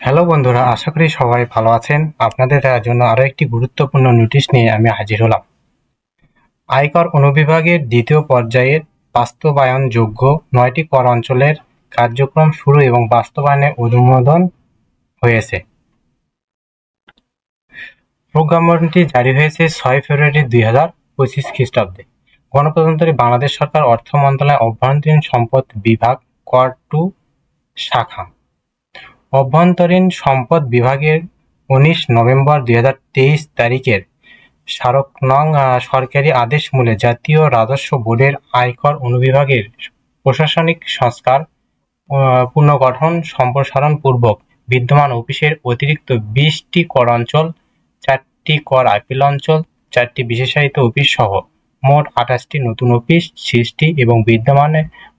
Hello বন্ধুরা, আশা করি সবাই ভালো আছেন। আপনাদের জন্য আরো একটি গুরুত্বপূর্ণ নোটিশ নিয়ে আমি হাজির হলাম। আয়কর অনুবিভাগের দ্বিতীয় পর্যায়ের বাস্তবায়নযোগ্য 9টি কর অঞ্চলের কার্যক্রম শুরু এবং বাস্তবায়নে অনুমোদন হয়েছে। প্রজ্ঞাপনটি জারি হয়েছে 6 ফেব্রুয়ারি 2025 খ্রিস্টাব্দে। গণপ্রজাতন্ত্রী বাংলাদেশ সরকার অর্থ মন্ত্রণালয় অভ্যন্তরীণ সম্পদ বিভাগ কর 2 শাখা। অভ্যন্তরীণ সম্পদ বিভাগের 19 নভেম্বর 2023 তারিখের স্মারক নং সরকারি আদেশ মূলে জাতীয় রাজস্ব বোর্ডের আয়কর অনুবিভাগের প্রশাসনিক সংস্কার পুনর্গঠন সম্প্রসারণ পূর্বক বিদ্যমান অফিসের অতিরিক্ত 20টি কর অঞ্চল, 4টি কর আপিল অঞ্চল, 4টি বিশেষায়িত অফিস সহ মোট 28টি নতুন অফিস সৃষ্টি এবং বিদ্যমান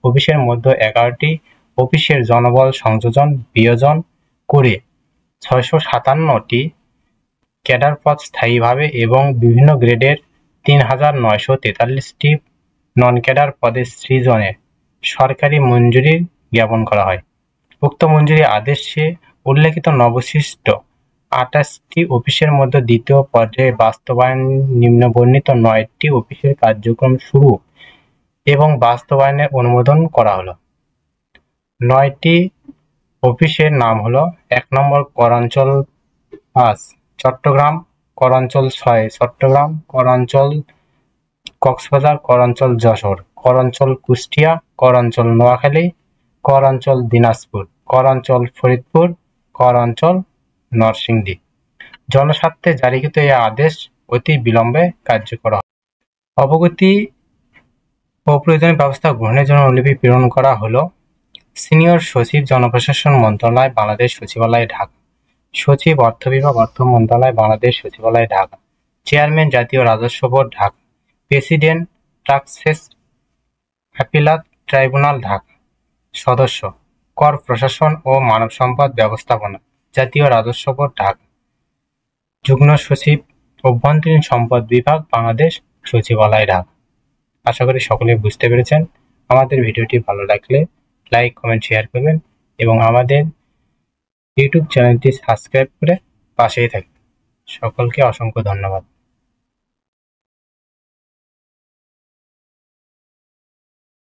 অফিসের মধ্যে 11টি অফিসের জনবল সংযোজন বিয়োজন করে 657টি ক্যাডার পদ স্থায়ীভাবে এবং বিভিন্ন গ্রেডের 3943টি নন ক্যাডার পদের সৃজনে সরকারি মঞ্জুরি জ্ঞাপন করা হয়। উক্ত মঞ্জুরি আদেশে উল্লেখিত নবসৃষ্ট 28টি অফিসের মধ্যে দ্বিতীয় পর্যায়ে বাস্তবায়ন নিম্নবর্ণিত 9টি অফিসের কার্যক্রম শুরু এবং বাস্তবায়নের অনুমোদন করা হলো। 9টি অফিসের নাম হলো: 1 নম্বর করাঞ্চল 5 চট্টগ্রাম, করাঞ্চল 6 চট্টগ্রাম, করাঞ্চল কক্সবাজার, করাঞ্চল যশোর, করাঞ্চল কুষ্টিয়া, করাঞ্চল নোয়াখালী, করাঞ্চল দিনাজপুর, করাঞ্চল ফরিদপুর, করাঞ্চল নরসিংদী। জনস্বার্থে জারিকৃত এই আদেশ অতি বিলম্বে কার্যকর হবে। অবগতি ও প্রয়োজনীয় ব্যবস্থা গ্রহণের জন্য অনুলিপি প্রেরণ করা হলো: সিনিয়র সচিব, জনপ্রশাসন মন্ত্রণালয়, বাংলাদেশ সচিবালয়, ঢাকা। সচিব, অর্থ বিভাগ, অর্থ মন্ত্রণালয়, বাংলাদেশ সচিবালয়, ঢাকা। চেয়ারম্যান, জাতীয় রাজস্ব board, Dhaka. President, taxes appellate tribunal, Dhaka. সদস্য, কর প্রশাসন ও মানব সম্পদ ব্যবস্থাপনা, জাতীয় রাজস্ব বোর্ড, ঢাকা। যুগ্ম সচিব, অভ্যন্তরীণ সম্পদ বিভাগ, বাংলাদেশ সচিবালয়, ঢাকা। আশা করি সকলে বুঝতে পেরেছেন। আমাদের ভিডিওটি ভালো লাগলে লাইক, কমেন্ট, শেয়ার করবেন এবং আমাদের ইউটিউব চ্যানেলটি সাবস্ক্রাইব করে পাশেই থাকবেন। সকলকে অসংখ্য ধন্যবাদ।